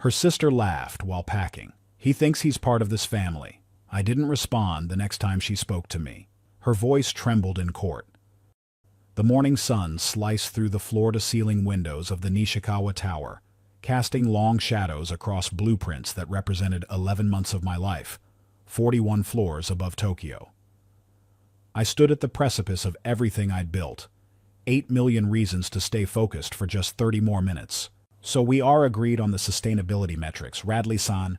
Her sister laughed while packing. He thinks he's part of this family. I didn't respond the next time she spoke to me. Her voice trembled in court. The morning sun sliced through the floor-to-ceiling windows of the Nishikawa Tower, casting long shadows across blueprints that represented 11 months of my life, 41 floors above Tokyo. I stood at the precipice of everything I'd built. 8 million reasons to stay focused for just 30 more minutes. So we are agreed on the sustainability metrics, Radley-san.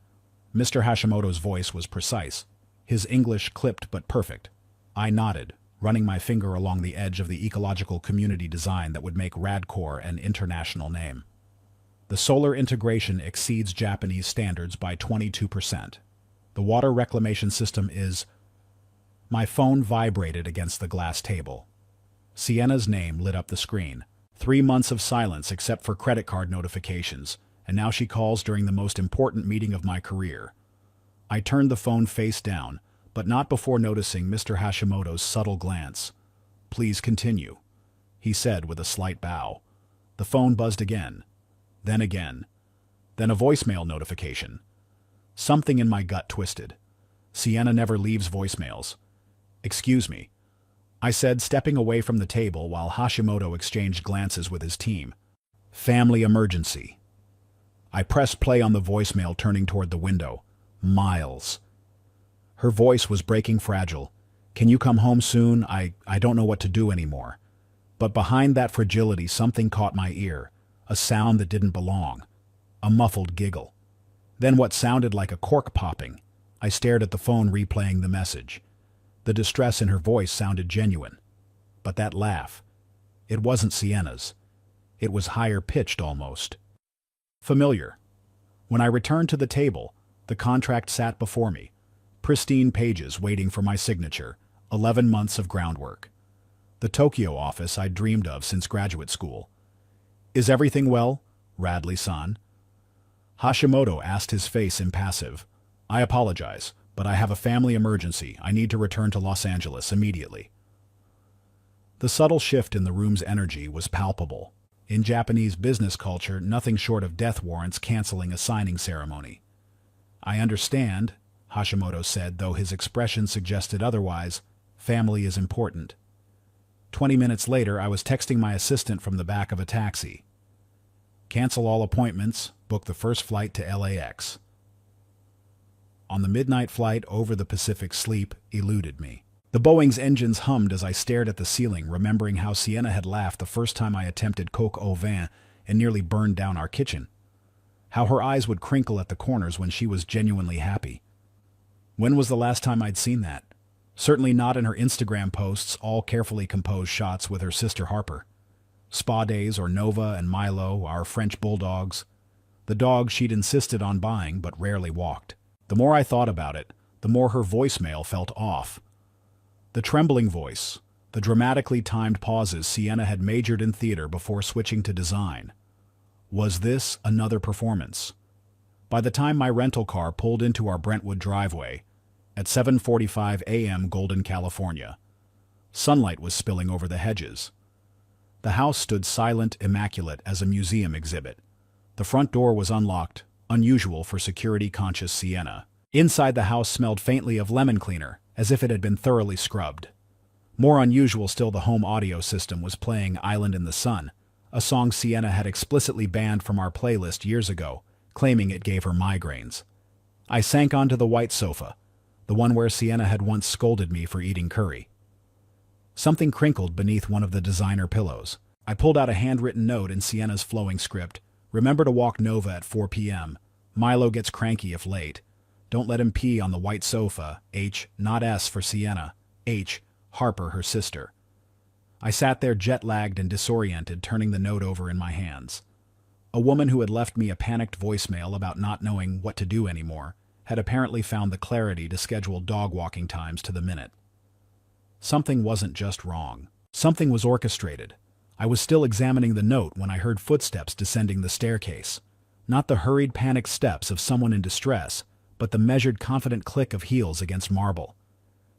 Mr. Hashimoto's voice was precise, his English clipped but perfect. I nodded, running my finger along the edge of the ecological community design that would make Radcore an international name. The solar integration exceeds Japanese standards by 22%. The water reclamation system is... My phone vibrated against the glass table. Sienna's name lit up the screen. 3 months of silence except for credit card notifications, and now she calls during the most important meeting of my career. I turned the phone face down, but not before noticing Mr. Hashimoto's subtle glance. "Please continue," he said with a slight bow. The phone buzzed again. Then again. Then a voicemail notification. Something in my gut twisted. Sienna never leaves voicemails. "Excuse me," I said, stepping away from the table while Hashimoto exchanged glances with his team. "Family emergency." I pressed play on the voicemail, turning toward the window. Miles. Her voice was breaking fragile. "Can you come home soon? I don't know what to do anymore." But behind that fragility something caught my ear, a sound that didn't belong. A muffled giggle. Then what sounded like a cork popping. I stared at the phone, replaying the message. The distress in her voice sounded genuine. But that laugh, it wasn't Sienna's. It was higher-pitched almost. Familiar. When I returned to the table, the contract sat before me. Pristine pages waiting for my signature. 11 months of groundwork. The Tokyo office I'd dreamed of since graduate school. "Is everything well, Radley-san?" Hashimoto asked, his face impassive. "I apologize, but I have a family emergency. I need to return to Los Angeles immediately." The subtle shift in the room's energy was palpable. In Japanese business culture, nothing short of death warrants canceling a signing ceremony. "I understand," Hashimoto said, though his expression suggested otherwise. "Family is important." 20 minutes later, I was texting my assistant from the back of a taxi. "Cancel all appointments, book the first flight to LAX." On the midnight flight over the Pacific, sleep eluded me. The Boeing's engines hummed as I stared at the ceiling, remembering how Sienna had laughed the first time I attempted coq au vin and nearly burned down our kitchen. How her eyes would crinkle at the corners when she was genuinely happy. When was the last time I'd seen that? Certainly not in her Instagram posts, all carefully composed shots with her sister Harper. Spa days or Nova and Milo, our French bulldogs. The dog she'd insisted on buying but rarely walked. The more I thought about it, the more her voicemail felt off. The trembling voice, the dramatically timed pauses Sienna had majored in theater before switching to design. Was this another performance? By the time my rental car pulled into our Brentwood driveway, at 7:45 a.m. Golden, California, sunlight was spilling over the hedges. The house stood silent, immaculate as a museum exhibit. The front door was unlocked, unusual for security-conscious Sienna. Inside, the house smelled faintly of lemon cleaner, as if it had been thoroughly scrubbed. More unusual still, the home audio system was playing Island in the Sun, a song Sienna had explicitly banned from our playlist years ago, claiming it gave her migraines. I sank onto the white sofa, the one where Sienna had once scolded me for eating curry. Something crinkled beneath one of the designer pillows. I pulled out a handwritten note in Sienna's flowing script. "Remember to walk Nova at 4 p.m. Milo gets cranky if late. Don't let him pee on the white sofa. H, not S for Sienna. H, Harper, her sister." I sat there jet-lagged and disoriented, turning the note over in my hands. A woman who had left me a panicked voicemail about not knowing what to do anymore had apparently found the clarity to schedule dog walking times to the minute. Something wasn't just wrong. Something was orchestrated. I was still examining the note when I heard footsteps descending the staircase. Not the hurried, panicked steps of someone in distress, but the measured, confident click of heels against marble.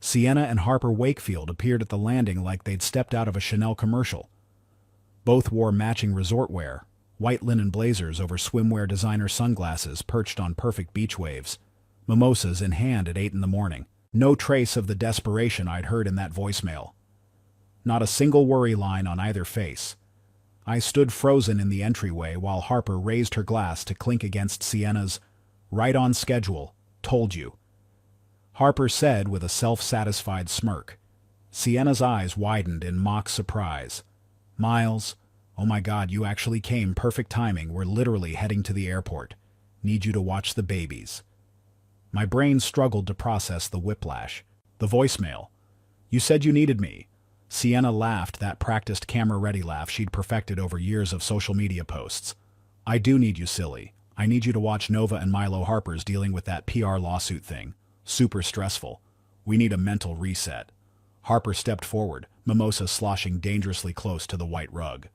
Sienna and Harper Wakefield appeared at the landing like they'd stepped out of a Chanel commercial. Both wore matching resort wear, white linen blazers over swimwear designer sunglasses perched on perfect beach waves, mimosas in hand at 8 in the morning. No trace of the desperation I'd heard in that voicemail. Not a single worry line on either face. I stood frozen in the entryway while Harper raised her glass to clink against Sienna's "right on schedule, told you." Harper said with a self-satisfied smirk. Sienna's eyes widened in mock surprise. "Miles, oh my God, you actually came. Perfect timing. We're literally heading to the airport. Need you to watch the babies." My brain struggled to process the whiplash. The voicemail. "You said you needed me." Sienna laughed, that practiced camera-ready laugh she'd perfected over years of social media posts. "I do need you, silly. I need you to watch Nova and Milo Harper's dealing with that PR lawsuit thing. Super stressful. We need a mental reset." Harper stepped forward, mimosa sloshing dangerously close to the white rug.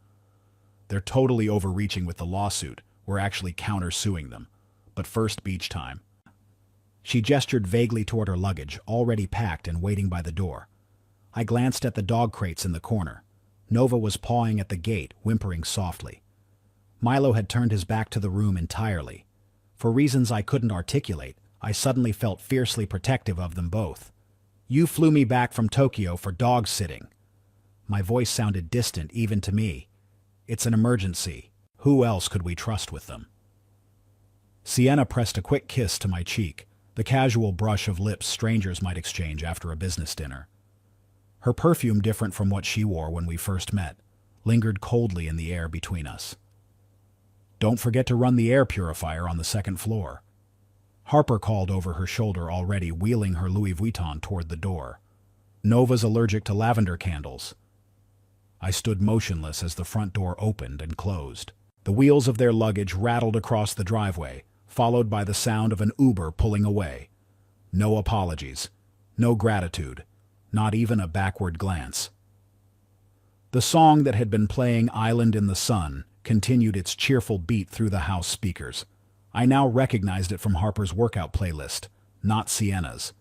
"They're totally overreaching with the lawsuit. We're actually counter-suing them. But first, beach time." She gestured vaguely toward her luggage, already packed and waiting by the door. I glanced at the dog crates in the corner. Nova was pawing at the gate, whimpering softly. Milo had turned his back to the room entirely. For reasons I couldn't articulate, I suddenly felt fiercely protective of them both. "You flew me back from Tokyo for dog sitting." My voice sounded distant even to me. "It's an emergency. Who else could we trust with them?" Sienna pressed a quick kiss to my cheek, the casual brush of lips strangers might exchange after a business dinner. Her perfume, different from what she wore when we first met, lingered coldly in the air between us. "Don't forget to run the air purifier on the second floor." Harper called over her shoulder, already wheeling her Louis Vuitton toward the door. "Nova's allergic to lavender candles." I stood motionless as the front door opened and closed. The wheels of their luggage rattled across the driveway, followed by the sound of an Uber pulling away. No apologies, no gratitude, not even a backward glance. The song that had been playing, "Island in the Sun," continued its cheerful beat through the house speakers. I now recognized it from Harper's workout playlist, not Sienna's.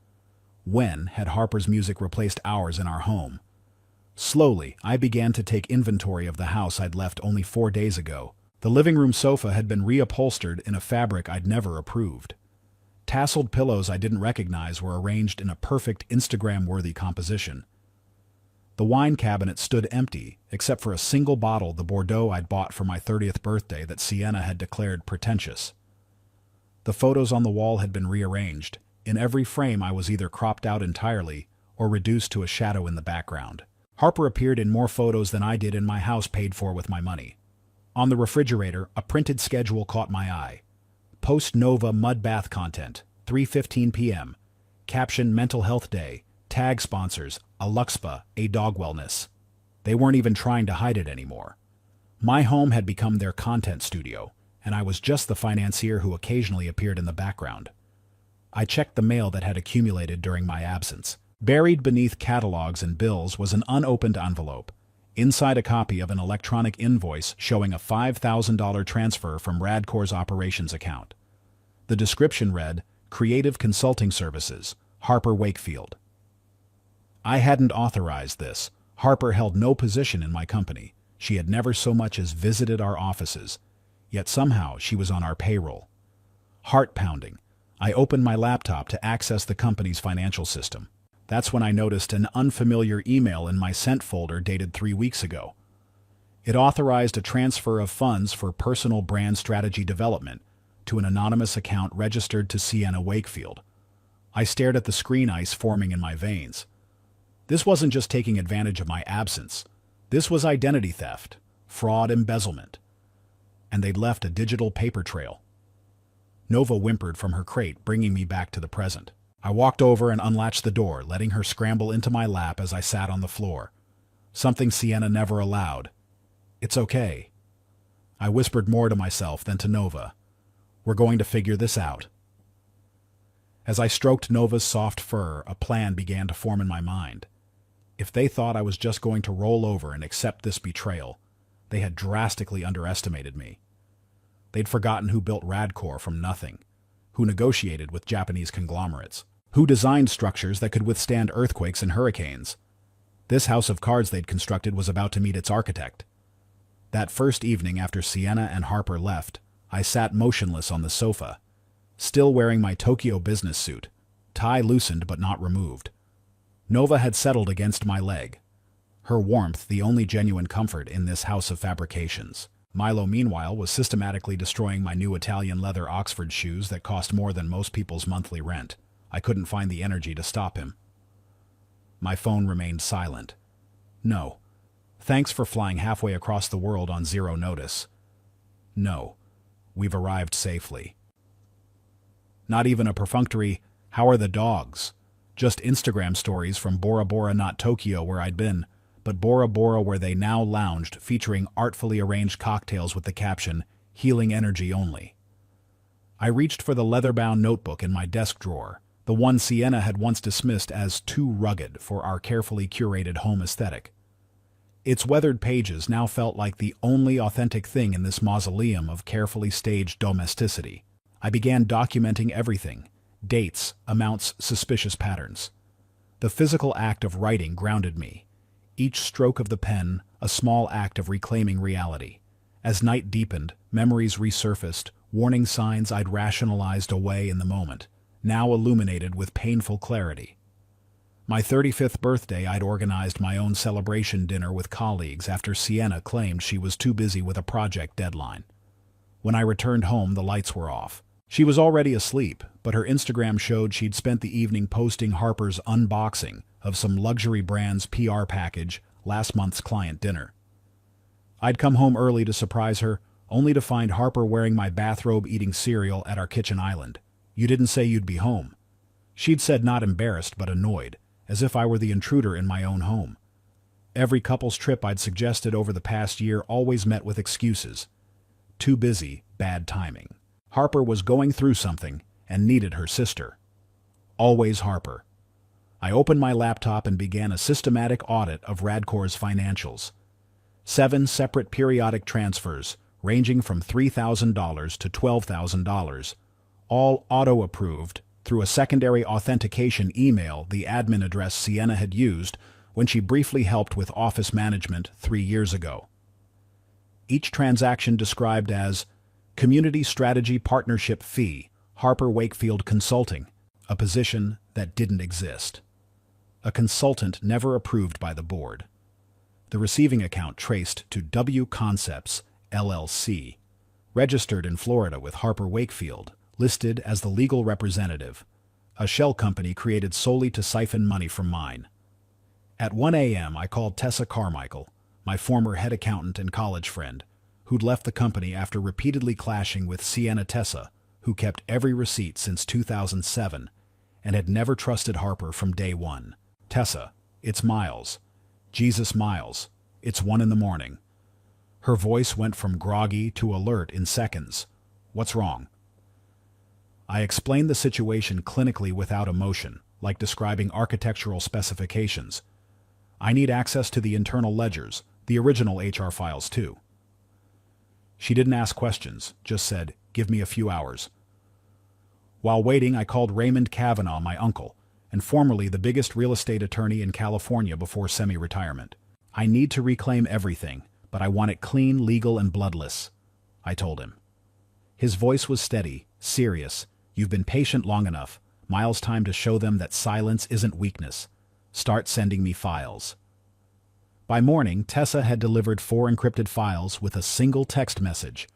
When had Harper's music replaced ours in our home? Slowly, I began to take inventory of the house I'd left only 4 days ago. The living room sofa had been reupholstered in a fabric I'd never approved. Tasseled pillows I didn't recognize were arranged in a perfect Instagram-worthy composition. The wine cabinet stood empty, except for a single bottle, the Bordeaux I'd bought for my 30th birthday that Sienna had declared pretentious. The photos on the wall had been rearranged. In every frame I was either cropped out entirely or reduced to a shadow in the background. Harper appeared in more photos than I did in my house paid for with my money. On the refrigerator, a printed schedule caught my eye. Post-Nova mud bath content, 3:15 p.m. Caption: Mental Health Day. Tag sponsors: a Luxpa, a dog wellness. They weren't even trying to hide it anymore. My home had become their content studio, and I was just the financier who occasionally appeared in the background. I checked the mail that had accumulated during my absence. Buried beneath catalogs and bills was an unopened envelope. Inside, a copy of an electronic invoice showing a $5,000 transfer from Radcor's operations account. The description read, "Creative Consulting Services, Harper Wakefield." I hadn't authorized this. Harper held no position in my company. She had never so much as visited our offices. Yet somehow she was on our payroll. Heart pounding, I opened my laptop to access the company's financial system. That's when I noticed an unfamiliar email in my sent folder dated 3 weeks ago. It authorized a transfer of funds for personal brand strategy development to an anonymous account registered to Sienna Wakefield. I stared at the screen, ice forming in my veins. This wasn't just taking advantage of my absence. This was identity theft, fraud, embezzlement. And they'd left a digital paper trail. Nova whimpered from her crate, bringing me back to the present. I walked over and unlatched the door, letting her scramble into my lap as I sat on the floor. Something Sienna never allowed. "It's okay." I whispered more to myself than to Nova. "We're going to figure this out." As I stroked Nova's soft fur, a plan began to form in my mind. If they thought I was just going to roll over and accept this betrayal, they had drastically underestimated me. They'd forgotten who built Radcor from nothing, who negotiated with Japanese conglomerates, who designed structures that could withstand earthquakes and hurricanes. This house of cards they'd constructed was about to meet its architect. That first evening after Sienna and Harper left, I sat motionless on the sofa, still wearing my Tokyo business suit, tie loosened but not removed. Nova had settled against my leg, her warmth the only genuine comfort in this house of fabrications. Milo, meanwhile, was systematically destroying my new Italian leather Oxford shoes that cost more than most people's monthly rent. I couldn't find the energy to stop him. My phone remained silent. No. Thanks for flying halfway across the world on zero notice. No. We've arrived safely. Not even a perfunctory, "How are the dogs?" Just Instagram stories from Bora Bora, not Tokyo where I'd been, but Bora Bora where they now lounged, featuring artfully arranged cocktails with the caption, "Healing energy only." I reached for the leather-bound notebook in my desk drawer, the one Sienna had once dismissed as too rugged for our carefully curated home aesthetic. Its weathered pages now felt like the only authentic thing in this mausoleum of carefully staged domesticity. I began documenting everything: dates, amounts, suspicious patterns. The physical act of writing grounded me. Each stroke of the pen, a small act of reclaiming reality. As night deepened, memories resurfaced, warning signs I'd rationalized away in the moment, now illuminated with painful clarity. My 35th birthday, I'd organized my own celebration dinner with colleagues after Sienna claimed she was too busy with a project deadline. When I returned home, the lights were off. She was already asleep, but her Instagram showed she'd spent the evening posting Harper's unboxing of some luxury brand's PR package, last month's client dinner. I'd come home early to surprise her, only to find Harper wearing my bathrobe eating cereal at our kitchen island. "You didn't say you'd be home." She'd said, not embarrassed but annoyed, as if I were the intruder in my own home. Every couple's trip I'd suggested over the past year always met with excuses. Too busy, bad timing. Harper was going through something and needed her sister. Always Harper. I opened my laptop and began a systematic audit of Radcor's financials. 7 separate periodic transfers, ranging from $3,000 to $12,000, all auto-approved through a secondary authentication email, the admin address Sienna had used when she briefly helped with office management 3 years ago. Each transaction described as Community Strategy Partnership Fee, Harper Wakefield Consulting, a position that didn't exist. A consultant never approved by the board. The receiving account traced to W Concepts, LLC, registered in Florida with Harper Wakefield, listed as the legal representative, a shell company created solely to siphon money from mine. At 1 a.m. I called Tessa Carmichael, my former head accountant and college friend, who'd left the company after repeatedly clashing with Sienna Tessa, who kept every receipt since 2007 and had never trusted Harper from day one. "Tessa, it's Miles. Jesus, Miles. It's 1 a.m. Her voice went from groggy to alert in seconds. "What's wrong?" I explained the situation clinically without emotion, like describing architectural specifications. "I need access to the internal ledgers, the original HR files too." She didn't ask questions, just said, "Give me a few hours." While waiting, I called Raymond Kavanaugh, my uncle, and formerly the biggest real estate attorney in California before semi-retirement. "I need to reclaim everything, but I want it clean, legal, and bloodless," I told him. His voice was steady, serious. "You've been patient long enough. Miles, time to show them that silence isn't weakness. Start sending me files." By morning, Tessa had delivered 4 encrypted files with a single text message.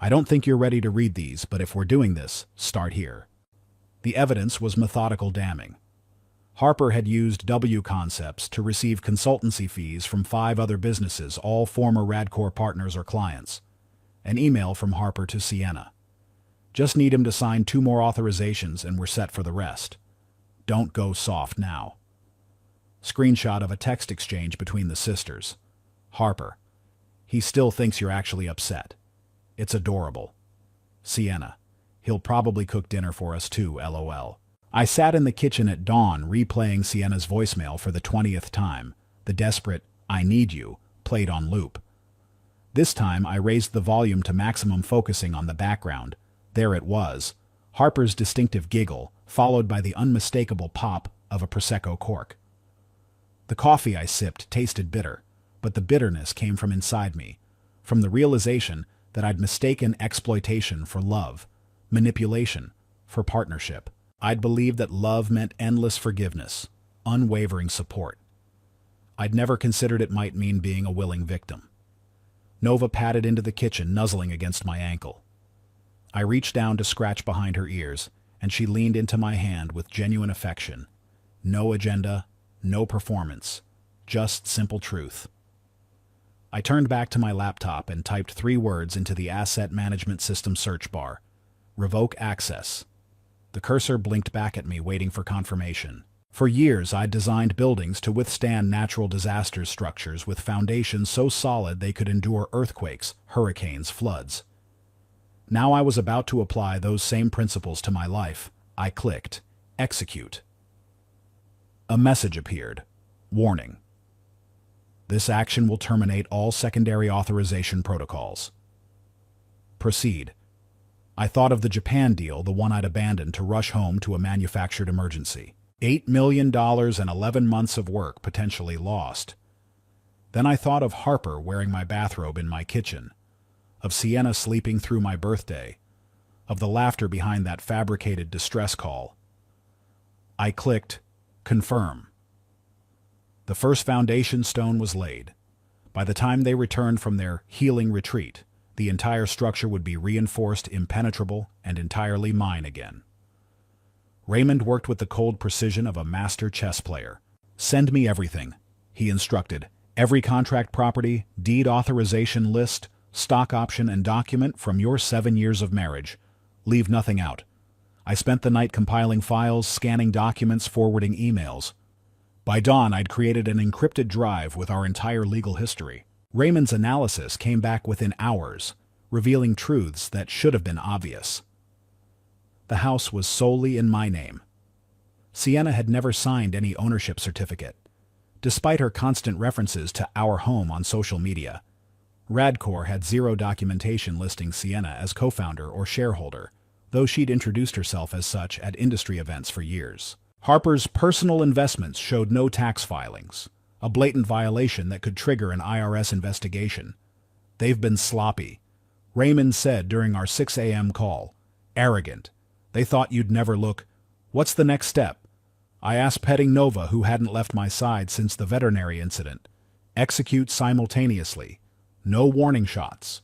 "I don't think you're ready to read these, but if we're doing this, start here." The evidence was methodical damning. Harper had used W Concepts to receive consultancy fees from 5 other businesses, all former Radcor partners or clients. An email from Harper to Sienna. "Just need him to sign 2 more authorizations and we're set for the rest. Don't go soft now." Screenshot of a text exchange between the sisters. Harper: "He still thinks you're actually upset. It's adorable." Sienna: "He'll probably cook dinner for us too, LOL." I sat in the kitchen at dawn replaying Sienna's voicemail for the 20th time. The desperate "I need you" played on loop. This time I raised the volume to maximum, focusing on the background. There it was, Harper's distinctive giggle, followed by the unmistakable pop of a Prosecco cork. The coffee I sipped tasted bitter, but the bitterness came from inside me. from the realization that I'd mistaken exploitation for love, manipulation for partnership. I'd believed that love meant endless forgiveness, unwavering support. I'd never considered it might mean being a willing victim. Nova padded into the kitchen, nuzzling against my ankle. I reached down to scratch behind her ears, and she leaned into my hand with genuine affection. No agenda, no performance, just simple truth. I turned back to my laptop and typed 3 words into the Asset Management System search bar. Revoke access. The cursor blinked back at me, waiting for confirmation. For years, I'd designed buildings to withstand natural disasters, structures with foundations so solid they could endure earthquakes, hurricanes, floods. Now I was about to apply those same principles to my life. I clicked execute. A message appeared. Warning. This action will terminate all secondary authorization protocols. Proceed. I thought of the Japan deal, the one I'd abandoned to rush home to a manufactured emergency. $8 million and 11 months of work potentially lost. Then I thought of Harper wearing my bathrobe in my kitchen, of Sienna sleeping through my birthday, of the laughter behind that fabricated distress call. I clicked confirm. The first foundation stone was laid. By the time they returned from their healing retreat, the entire structure would be reinforced, impenetrable, and entirely mine again. Raymond worked with the cold precision of a master chess player. Send me everything, he instructed. Every contract, property, deed authorization list, stock option, and document from your 7 years of marriage. Leave nothing out. I spent the night compiling files, scanning documents, forwarding emails. By dawn, I'd created an encrypted drive with our entire legal history. Raymond's analysis came back within hours, revealing truths that should have been obvious. The house was solely in my name. Sienna had never signed any ownership certificate, despite her constant references to our home on social media. Radcor had zero documentation listing Sienna as co-founder or shareholder, though she'd introduced herself as such at industry events for years. Harper's personal investments showed no tax filings, a blatant violation that could trigger an IRS investigation. They've been sloppy, Raymond said during our 6 a.m. call. Arrogant. They thought you'd never look. What's the next step? I asked, petting Nova, who hadn't left my side since the veterinary incident. Execute simultaneously. No warning shots.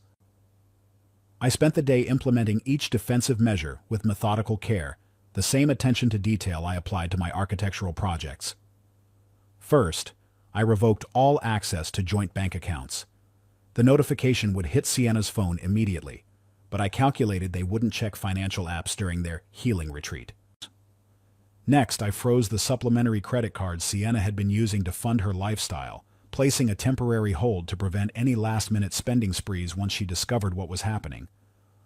I spent the day implementing each defensive measure with methodical care, the same attention to detail I applied to my architectural projects. First, I revoked all access to joint bank accounts. The notification would hit Sienna's phone immediately, but I calculated they wouldn't check financial apps during their healing retreat. Next, I froze the supplementary credit cards Sienna had been using to fund her lifestyle, placing a temporary hold to prevent any last-minute spending sprees once she discovered what was happening.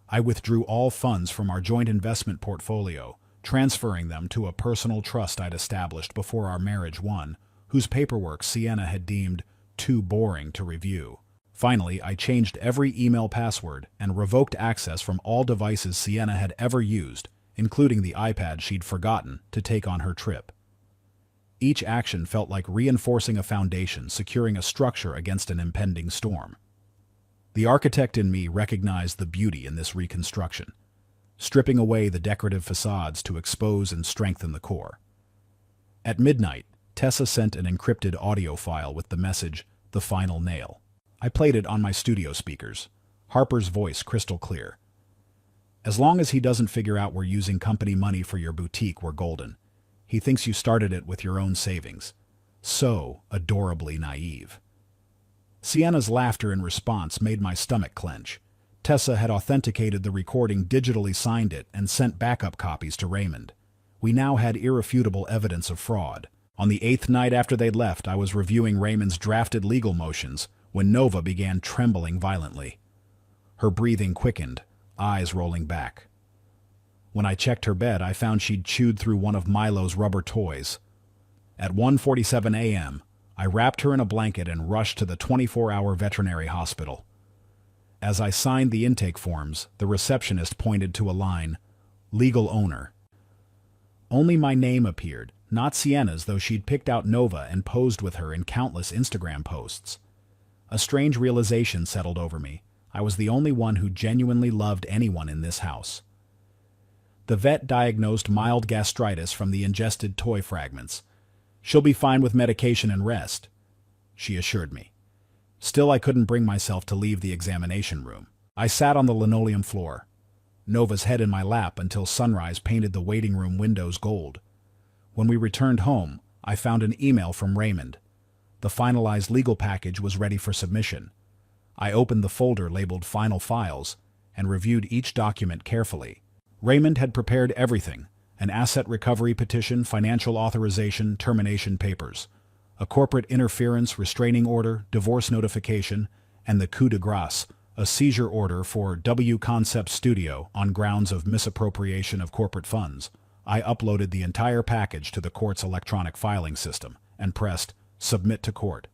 I withdrew all funds from our joint investment portfolio, transferring them to a personal trust I'd established before our marriage, one whose paperwork Sienna had deemed too boring to review. Finally, I changed every email password and revoked access from all devices Sienna had ever used, including the iPad she'd forgotten to take on her trip. Each action felt like reinforcing a foundation, securing a structure against an impending storm. The architect in me recognized the beauty in this reconstruction, stripping away the decorative facades to expose and strengthen the core. At midnight, Tessa sent an encrypted audio file with the message, "The final nail." I played it on my studio speakers, Harper's voice crystal clear. As long as he doesn't figure out we're using company money for your boutique, we're golden. He thinks you started it with your own savings. So adorably naive. Sienna's laughter in response made my stomach clench. Tessa had authenticated the recording, digitally signed it, and sent backup copies to Raymond. We now had irrefutable evidence of fraud. On the 8th night after they'd left, I was reviewing Raymond's drafted legal motions when Nova began trembling violently. Her breathing quickened, eyes rolling back. When I checked her bed, I found she'd chewed through one of Milo's rubber toys. At 1:47 a.m., I wrapped her in a blanket and rushed to the 24-hour veterinary hospital. As I signed the intake forms, the receptionist pointed to a line, "Legal owner." Only my name appeared, not Sienna's, though she'd picked out Nova and posed with her in countless Instagram posts. A strange realization settled over me. I was the only one who genuinely loved anyone in this house. The vet diagnosed mild gastritis from the ingested toy fragments. "She'll be fine with medication and rest," she assured me. Still, I couldn't bring myself to leave the examination room. I sat on the linoleum floor, Nova's head in my lap until sunrise painted the waiting room windows gold. When we returned home, I found an email from Raymond. The finalized legal package was ready for submission. I opened the folder labeled Final Files and reviewed each document carefully. Raymond had prepared everything: an asset recovery petition, financial authorization, termination papers, a corporate interference restraining order, divorce notification, and the coup de grace, a seizure order for W Concept Studio on grounds of misappropriation of corporate funds. I uploaded the entire package to the court's electronic filing system and pressed Submit to Court.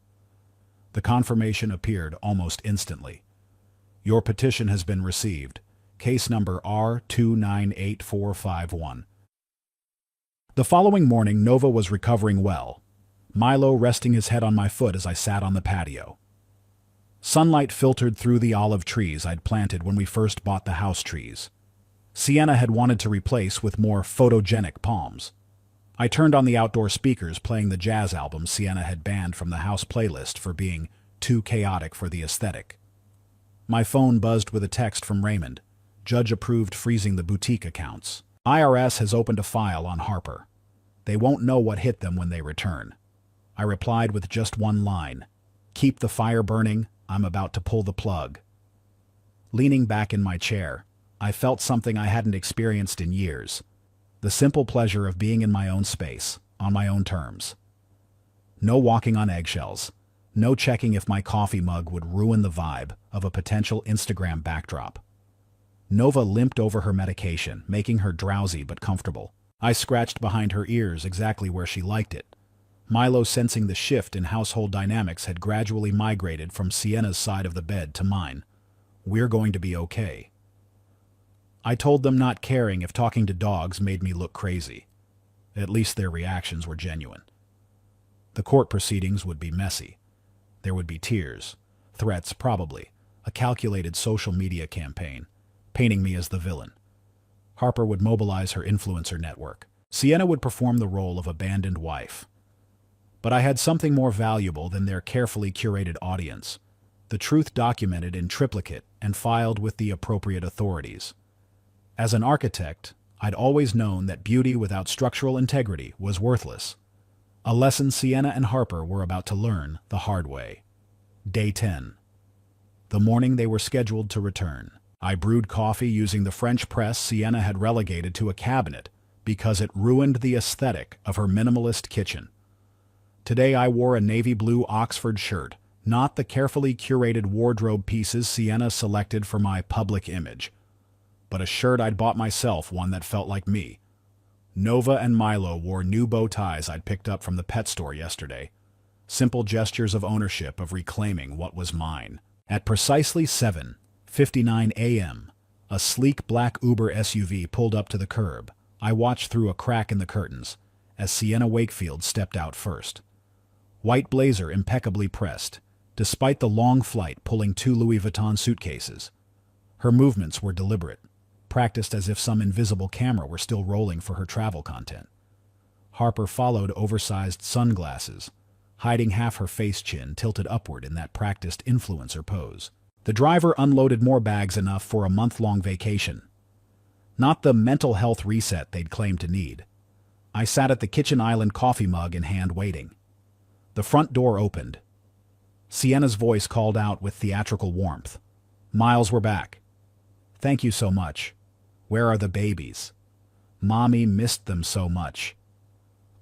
The confirmation appeared almost instantly. "Your petition has been received. Case number R298451. The following morning, Nova was recovering well, Milo resting his head on my foot as I sat on the patio. Sunlight filtered through the olive trees I'd planted when we first bought the house trees. Sienna had wanted to replace with more photogenic palms. I turned on the outdoor speakers, playing the jazz album Sienna had banned from the house playlist for being too chaotic for the aesthetic. My phone buzzed with a text from Raymond. "Judge approved freezing the boutique accounts. IRS has opened a file on Harper. They won't know what hit them when they return." I replied with just one line: "Keep the fire burning, I'm about to pull the plug." Leaning back in my chair, I felt something I hadn't experienced in years: the simple pleasure of being in my own space, on my own terms. No walking on eggshells, no checking if my coffee mug would ruin the vibe of a potential Instagram backdrop. Nova limped over her medication, making her drowsy but comfortable. I scratched behind her ears exactly where she liked it. Milo, sensing the shift in household dynamics, had gradually migrated from Sienna's side of the bed to mine. "We're going to be okay." I told them, not caring if talking to dogs made me look crazy. At least their reactions were genuine. The court proceedings would be messy. There would be tears, threats probably, a calculated social media campaign, painting me as the villain. Harper would mobilize her influencer network. Sienna would perform the role of abandoned wife. But I had something more valuable than their carefully curated audience: the truth documented in triplicate and filed with the appropriate authorities. As an architect, I'd always known that beauty without structural integrity was worthless. A lesson Sienna and Harper were about to learn the hard way. Day 10. The morning they were scheduled to return. I brewed coffee using the French press Sienna had relegated to a cabinet because it ruined the aesthetic of her minimalist kitchen. Today I wore a navy blue Oxford shirt, not the carefully curated wardrobe pieces Sienna selected for my public image, but a shirt I'd bought myself, one that felt like me. Nova and Milo wore new bow ties I'd picked up from the pet store yesterday. Simple gestures of ownership, of reclaiming what was mine. At precisely 7:59 a.m., a sleek black Uber SUV pulled up to the curb. I watched through a crack in the curtains as Sienna Wakefield stepped out first. White blazer impeccably pressed, despite the long flight pulling 2 Louis Vuitton suitcases. Her movements were deliberate, practiced as if some invisible camera were still rolling for her travel content. Harper followed, oversized sunglasses, hiding half her face chin tilted upward in that practiced influencer pose. The driver unloaded more bags, enough for a month-long vacation. Not the mental health reset they'd claimed to need. I sat at the kitchen island, coffee mug in hand, waiting. The front door opened. Sienna's voice called out with theatrical warmth. "Miles, we're back." "Thank you so much. Where are the babies? Mommy missed them so much."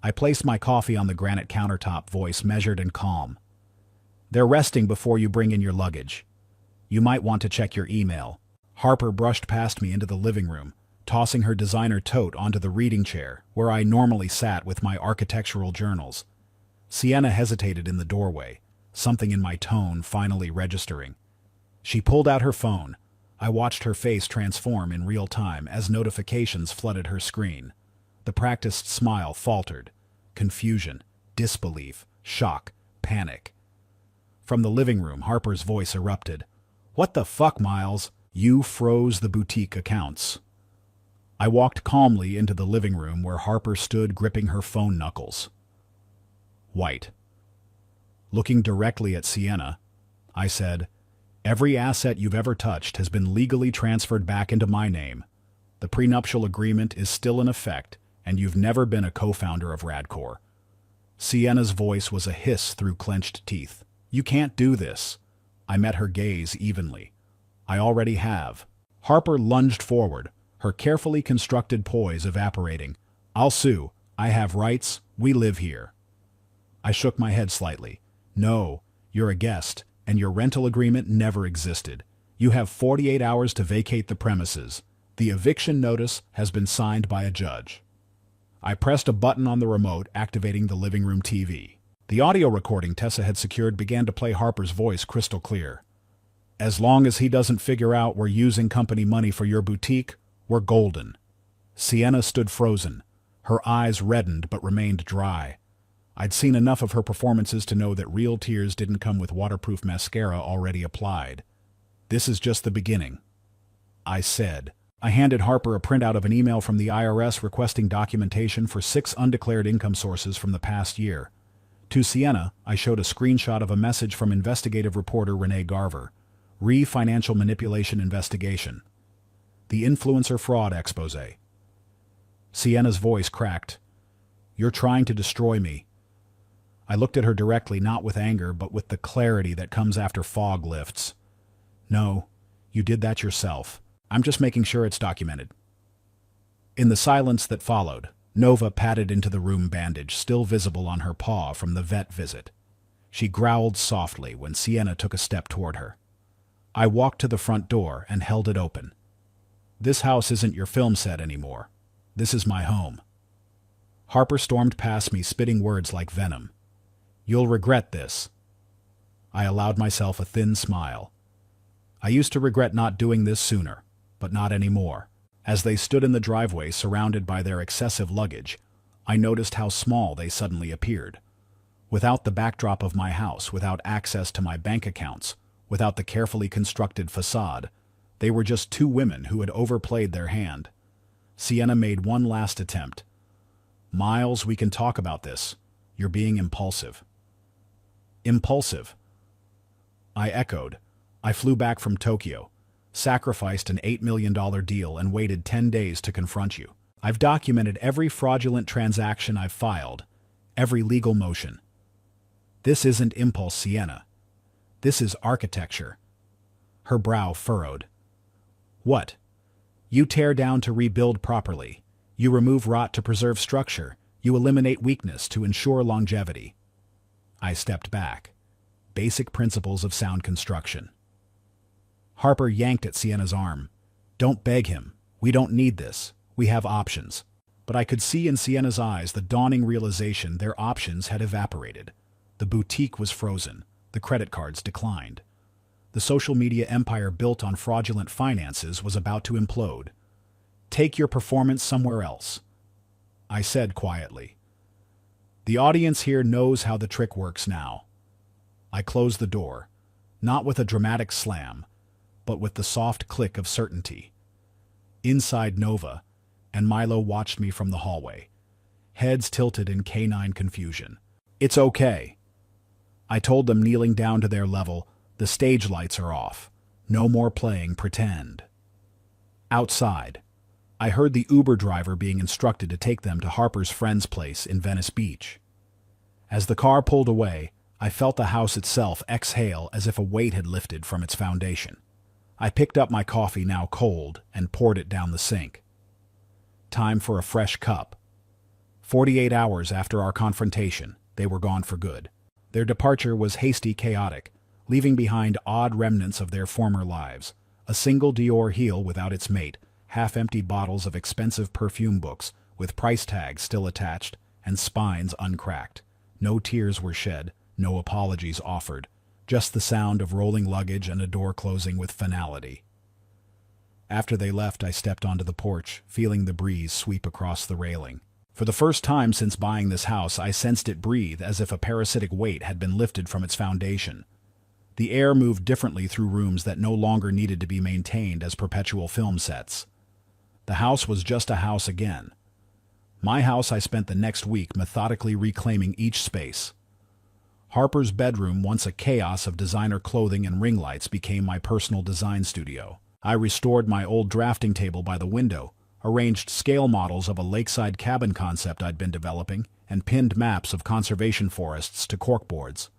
I placed my coffee on the granite countertop, voice measured and calm. "They're resting before you bring in your luggage. You might want to check your email." Harper brushed past me into the living room, tossing her designer tote onto the reading chair where I normally sat with my architectural journals. Sienna hesitated in the doorway, something in my tone finally registering. She pulled out her phone. I watched her face transform in real time as notifications flooded her screen. The practiced smile faltered. Confusion, disbelief, shock, panic. From the living room, Harper's voice erupted. "What the fuck, Miles? You froze the boutique accounts." I walked calmly into the living room where Harper stood gripping her phone knuckles. White. Looking directly at Sienna, I said, "Every asset you've ever touched has been legally transferred back into my name. The prenuptial agreement is still in effect, and you've never been a co-founder of Radcore." Sienna's voice was a hiss through clenched teeth. "You can't do this." I met her gaze evenly. "I already have." Harper lunged forward, her carefully constructed poise evaporating. "I'll sue. I have rights. We live here." I shook my head slightly. "No, you're a guest, and your rental agreement never existed. You have 48 hours to vacate the premises. The eviction notice has been signed by a judge." I pressed a button on the remote, activating the living room TV. The audio recording Tessa had secured began to play Harper's voice crystal clear. "As long as he doesn't figure out we're using company money for your boutique, we're golden." Sienna stood frozen. Her eyes reddened but remained dry. I'd seen enough of her performances to know that real tears didn't come with waterproof mascara already applied. "This is just the beginning," I said. I handed Harper a printout of an email from the IRS requesting documentation for 6 undeclared income sources from the past year. To Sienna, I showed a screenshot of a message from investigative reporter Renee Garver. Financial manipulation investigation. The influencer fraud expose. Sienna's voice cracked. "You're trying to destroy me." I looked at her directly, not with anger, but with the clarity that comes after fog lifts. "No, you did that yourself. I'm just making sure it's documented." In the silence that followed, Nova patted into the room, bandage still visible on her paw from the vet visit. She growled softly when Sienna took a step toward her. I walked to the front door and held it open. "This house isn't your film set anymore. This is my home." Harper stormed past me, spitting words like venom. "You'll regret this." I allowed myself a thin smile. I used to regret not doing this sooner, but not anymore. As they stood in the driveway surrounded by their excessive luggage, I noticed how small they suddenly appeared. Without the backdrop of my house, without access to my bank accounts, without the carefully constructed facade, they were just 2 women who had overplayed their hand. Sienna made one last attempt. "Miles, we can talk about this. You're being impulsive." "Impulsive?" I echoed. "I flew back from Tokyo, sacrificed an $8 million deal, and waited 10 days to confront you. I've documented every fraudulent transaction I've filed, every legal motion. This isn't impulse, Sienna. This is architecture." Her brow furrowed. "What? You tear down to rebuild properly. You remove rot to preserve structure. You eliminate weakness to ensure longevity." I stepped back. Basic principles of sound construction. Harper yanked at Sienna's arm. "Don't beg him. We don't need this. We have options." But I could see in Sienna's eyes the dawning realization their options had evaporated. The boutique was frozen. The credit cards declined. The social media empire built on fraudulent finances was about to implode. "Take your performance somewhere else," I said quietly. "The audience here knows how the trick works now." I closed the door, not with a dramatic slam, but with the soft click of certainty. Inside Nova and Milo watched me from the hallway, heads tilted in canine confusion. "It's okay," I told them, kneeling down to their level. "The stage lights are off. No more playing pretend." Outside, I heard the Uber driver being instructed to take them to Harper's friend's place in Venice Beach. As the car pulled away, I felt the house itself exhale as if a weight had lifted from its foundation. I picked up my coffee, now cold, and poured it down the sink. Time for a fresh cup. 48 hours after our confrontation, they were gone for good. Their departure was hasty, chaotic, leaving behind odd remnants of their former lives. A single Dior heel without its mate, half-empty bottles of expensive perfume books with price tags still attached and spines uncracked. No tears were shed, no apologies offered, just the sound of rolling luggage and a door closing with finality. After they left, I stepped onto the porch, feeling the breeze sweep across the railing. For the first time since buying this house, I sensed it breathe, as if a parasitic weight had been lifted from its foundation. The air moved differently through rooms that no longer needed to be maintained as perpetual film sets. The house was just a house again. My house. I spent the next week methodically reclaiming each space. Harper's bedroom, once a chaos of designer clothing and ring lights, became my personal design studio. I restored my old drafting table by the window, arranged scale models of a lakeside cabin concept I'd been developing, and pinned maps of conservation forests to corkboards.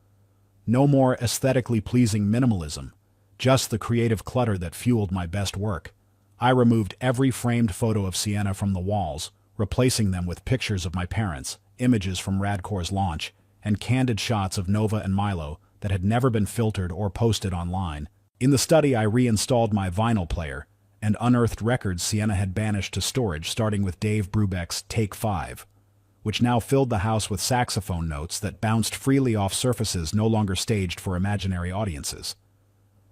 No more aesthetically pleasing minimalism, just the creative clutter that fueled my best work. I removed every framed photo of Sienna from the walls, replacing them with pictures of my parents, images from Radcor's launch, and candid shots of Nova and Milo that had never been filtered or posted online. In the study, I reinstalled my vinyl player and unearthed records Sienna had banished to storage, starting with Dave Brubeck's Take 5, which now filled the house with saxophone notes that bounced freely off surfaces no longer staged for imaginary audiences.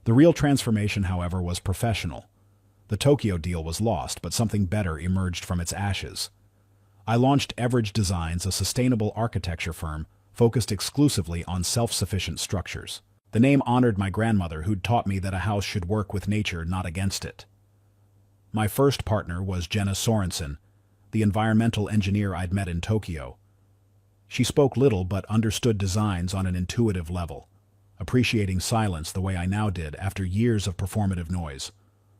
The real transformation, however, was professional. The Tokyo deal was lost, but something better emerged from its ashes. I launched Everidge Designs, a sustainable architecture firm focused exclusively on self-sufficient structures. The name honored my grandmother, who'd taught me that a house should work with nature, not against it. My first partner was Jenna Sorensen, the environmental engineer I'd met in Tokyo. She spoke little but understood designs on an intuitive level, appreciating silence the way I now did after years of performative noise.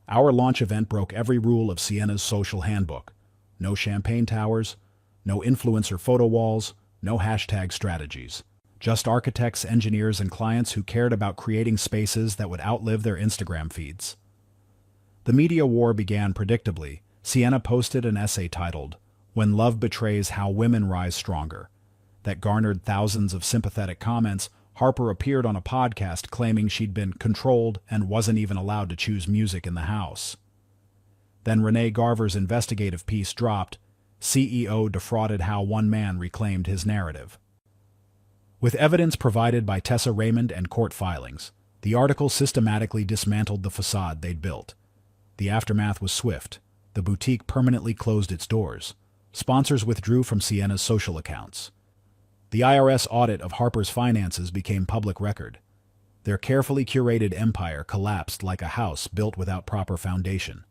Our launch event broke every rule of Sienna's social handbook. No champagne towers, no influencer photo walls, no hashtag strategies. Just architects, engineers, and clients who cared about creating spaces that would outlive their Instagram feeds. The media war began predictably. Sienna posted an essay titled, "When Love Betrays, How Women Rise Stronger," that garnered thousands of sympathetic comments. Harper appeared on a podcast claiming she'd been controlled and wasn't even allowed to choose music in the house. Then Renee Garver's investigative piece dropped, CEO Defrauded: How One Man Reclaimed His Narrative. With evidence provided by Tessa Raymond and court filings, the article systematically dismantled the facade they'd built. The aftermath was swift. The boutique permanently closed its doors. Sponsors withdrew from Sienna's social accounts. The IRS audit of Harper's finances became public record. Their carefully curated empire collapsed like a house built without proper foundation,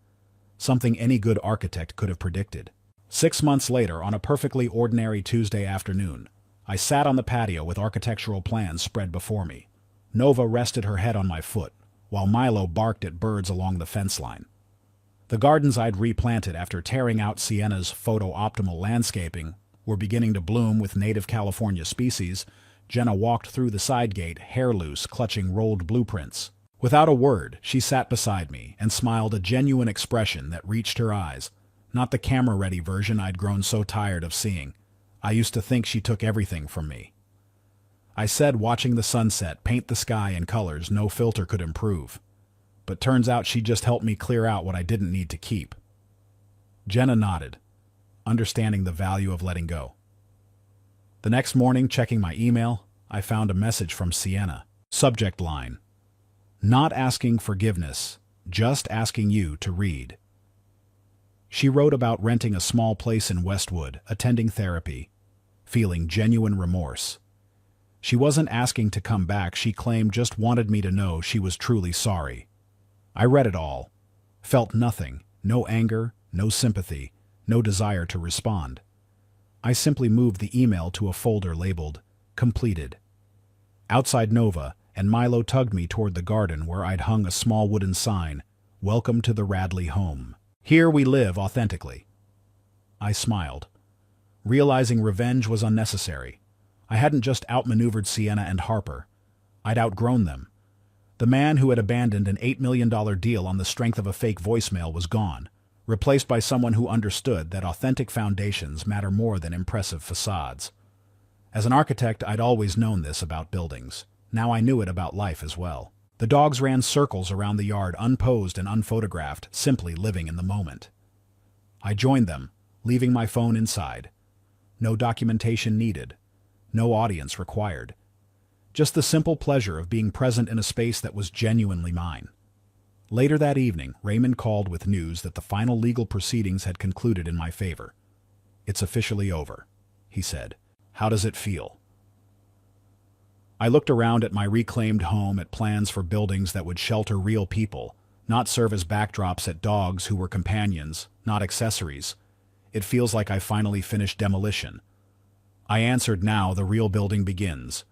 something any good architect could have predicted. 6 months later, on a perfectly ordinary Tuesday afternoon, I sat on the patio with architectural plans spread before me. Nova rested her head on my foot, while Milo barked at birds along the fence line. The gardens I'd replanted after tearing out Sienna's photo-optimal landscaping were beginning to bloom with native California species. Jenna walked through the side gate, hair loose, clutching rolled blueprints. Without a word, she sat beside me and smiled, a genuine expression that reached her eyes, not the camera-ready version I'd grown so tired of seeing. I used to think she took everything from me. I said, watching the sunset paint the sky in colors no filter could improve. But turns out she just helped me clear out what I didn't need to keep. Jenna nodded, understanding the value of letting go. The next morning, checking my email, I found a message from Sienna. Subject line: "Not asking forgiveness, just asking you to read." She wrote about renting a small place in Westwood, attending therapy, feeling genuine remorse. She wasn't asking to come back, she claimed, just wanted me to know she was truly sorry. I read it all, felt nothing, no anger, no sympathy, no desire to respond. I simply moved the email to a folder labeled Completed. Outside Nova and Milo tugged me toward the garden where I'd hung a small wooden sign, "Welcome to the Radley home. Here we live authentically." I smiled, realizing revenge was unnecessary. I hadn't just outmaneuvered Sienna and Harper. I'd outgrown them. The man who had abandoned an $8 million deal on the strength of a fake voicemail was gone, replaced by someone who understood that authentic foundations matter more than impressive facades. As an architect, I'd always known this about buildings. Now I knew it about life as well. The dogs ran circles around the yard, unposed and unphotographed, simply living in the moment. I joined them, leaving my phone inside. No documentation needed. No audience required. Just the simple pleasure of being present in a space that was genuinely mine. Later that evening, Raymond called with news that the final legal proceedings had concluded in my favor. "It's officially over," he said. "How does it feel?" I looked around at my reclaimed home, at plans for buildings that would shelter real people, not serve as backdrops, at dogs who were companions, not accessories. It feels like I finally finished demolition. I answered, now the real building begins.